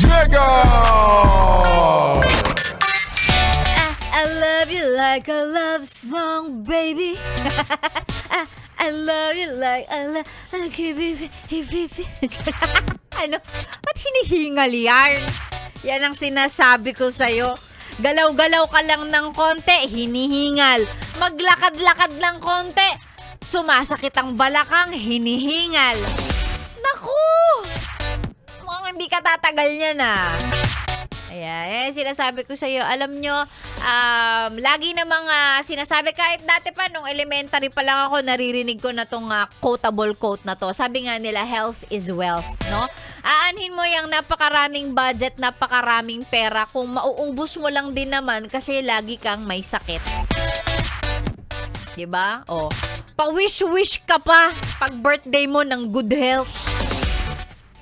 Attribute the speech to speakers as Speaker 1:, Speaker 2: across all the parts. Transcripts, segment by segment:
Speaker 1: Mega!
Speaker 2: I love you like a love song, baby. I love you like a love... Ano? Ba't hinihingal yan? Yan ang sinasabi ko sa'yo. Galaw-galaw ka lang ng konti, hinihingal. Maglakad-lakad ng konti, sumasakit ang balakang, hinihingal. Naku! Mukhang hindi ka tatagal niyan ah. Ayan, sinasabi ko sa'yo, alam nyo, lagi namang sinasabi, kahit dati pa, nung elementary pa lang ako, naririnig ko na tong quotable quote na to. Sabi nga nila, health is wealth, no? Aanhin mo yung napakaraming budget, napakaraming pera, kung mauubos mo lang din naman kasi lagi kang may sakit. Diba? O, pa-wish-wish ka pa pag birthday mo ng good health.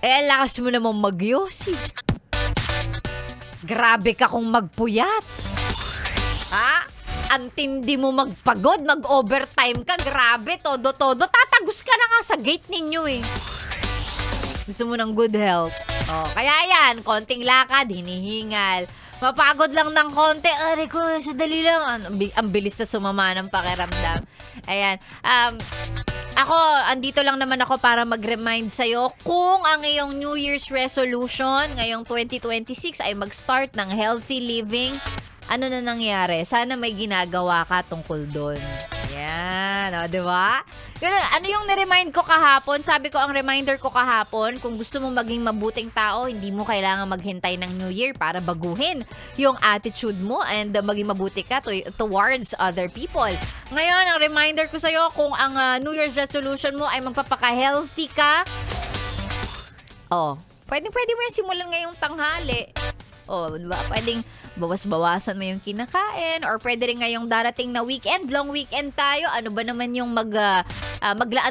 Speaker 2: Lakas mo namang magyosi. Grabe ka kung magpuyat. Ha? Antindi mo magpagod, mag-overtime ka. Grabe, todo-todo. Tatagos ka na nga sa gate ninyo eh. Gusto mo ng good health. Kaya yan, konting lakad, hinihingal. Mapagod lang ng konti. Aray ko, sadali lang. Ang bilis na sumama ng pakiramdam. Ayan. Ako, andito lang naman ako para mag-remind sa'yo kung ang iyong New Year's resolution ngayong 2026 ay mag-start ng healthy living. Ano na nangyari? Sana may ginagawa ka tungkol doon. Ayan, diba? Ganun, ano yung niremind ko kahapon? Sabi ko, ang reminder ko kahapon, kung gusto mo maging mabuting tao, hindi mo kailangan maghintay ng New Year para baguhin yung attitude mo and maging mabuti ka towards other people. Ngayon, ang reminder ko sa'yo, kung ang New Year's resolution mo ay magpapaka-healthy ka, pwede mo yung simulan ngayong tanghali. Diba? Pwedeng bawas-bawasan mo yung kinakain or pwede rin ngayong darating na weekend, long weekend tayo. Ano ba naman yung maglaan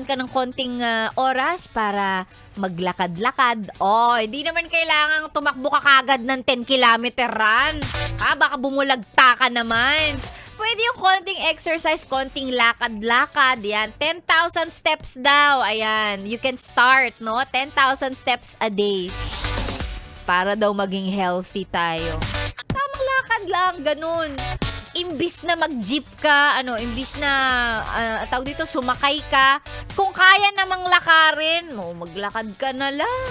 Speaker 2: ka ng konting oras para maglakad-lakad. Hindi naman kailangang tumakbo ka kagad ng 10 kilometer run. Baka bumulagta ka naman. Pwede yung konting exercise, konting lakad-lakad. Yan, 10,000 steps daw. Ayan, you can start, no? 10,000 steps a day. Para daw maging healthy tayo. Tamang lakad lang, ganun. Imbis na mag-jeep ka, imbis na, tawag dito, sumakay ka, kung kaya namang lakarin, maglakad ka na lang.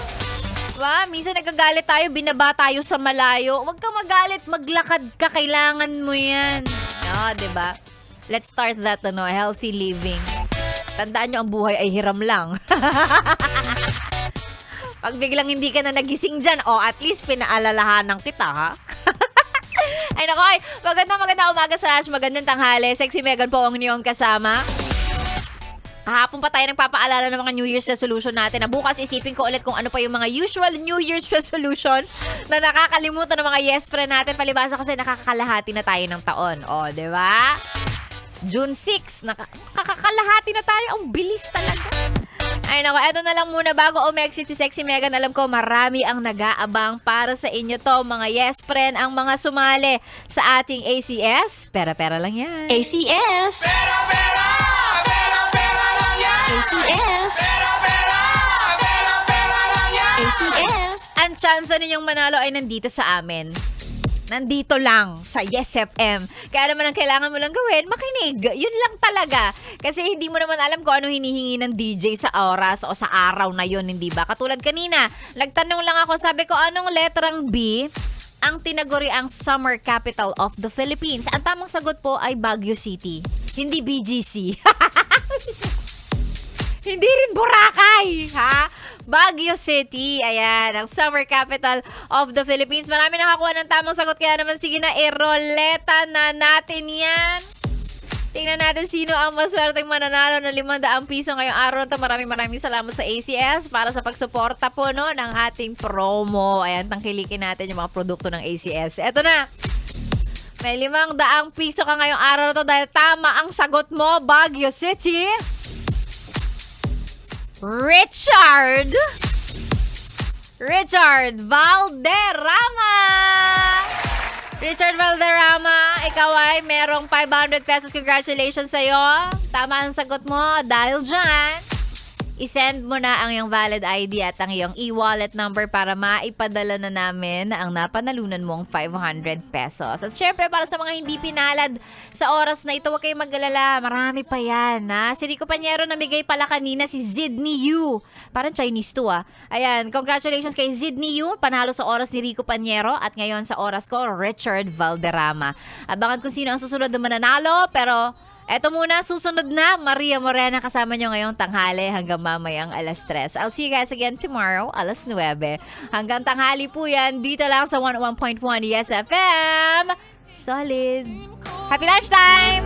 Speaker 2: Diba? Minsan nagagalit tayo, binaba tayo sa malayo. Huwag kang magalit, maglakad ka, kailangan mo yan. Diba? Let's start that, healthy living. Tandaan nyo, ang buhay ay hiram lang. Pag biglang hindi ka na nagising dyan, at least pinaalalahanan kita, ha? Ay, nakoy, magandang umaga sa magandang tanghali. Sexy Megan po ang inyong kasama. Kahapon pa tayo nagpapaalala ng mga New Year's resolution natin na bukas isipin ko ulit kung ano pa yung mga usual New Year's resolution na nakakalimutan ng mga yes friend natin. Palibasa kasi nakakalahati na tayo ng taon. Di ba? June 6, nakakalahati na tayo. Ang bilis talaga. Ay nako, eto na lang muna bago umexit si Sexy Megan. Alam ko marami ang nag-aabang para sa inyo to, mga yes friend, ang mga sumali sa ating ACS. Pera-pera lang yan.
Speaker 3: ACS!
Speaker 1: Pera-pera! Pera-pera lang yan!
Speaker 3: ACS!
Speaker 1: Pera-pera! Pera-pera lang yan!
Speaker 3: ACS!
Speaker 2: Ang chance ninyong manalo ay nandito sa amin. Nandito lang sa Yes FM. Kaya naman ang kailangan mo lang gawin, makinig. Yun lang talaga. Kasi hindi mo naman alam kung ano hinihingi ng DJ sa oras o sa araw na yun, hindi ba? Katulad kanina, nagtanong lang ako, sabi ko, anong letrang B ang tinaguri ang Summer Capital of the Philippines? Ang tamang sagot po ay Baguio City. Hindi BGC. Hindi rin Boracay, ha? Baguio City, ayan, ang Summer Capital of the Philippines. Marami nakakuha ng tamang sagot, kaya naman sige na, iroleta na natin yan. Tingnan natin sino ang maswerteng mananalo ng 500 piso ngayong araw na ito. Maraming salamat sa ACS para sa pagsuporta po ng ating promo. Ayan, tangkilikin natin yung mga produkto ng ACS. Eto na, may 500 piso ka ngayong araw na ito dahil tama ang sagot mo, Baguio City. Richard Valderrama. Richard Valderrama, ikaw ay merong 500 pesos. Congratulations sa'yo. Tama ang sagot mo. Dahil dyan, isend mo na ang iyong valid ID at ang iyong e-wallet number para maipadala na namin ang napanalunan mong 500 pesos. At syempre, para sa mga hindi pinalad sa oras na ito, huwag kayong mag-alala. Marami pa yan, ha? Si Rico Panyero namigay pala kanina si Zidney Yu. Parang Chinese to, ah. Ayan, congratulations kay Zidney Yu. Panalo sa oras ni Rico Panyero. At ngayon sa oras ko, Richard Valderrama. Abangan kung sino ang susunod na mananalo, pero eto muna, susunod na, Maria Morena kasama nyo ngayong tanghali hanggang mamayang alas 3. I'll see you guys again tomorrow, alas 9. Hanggang tanghali po yan, dito lang sa 101.1 Yes FM. Solid. Happy lunchtime!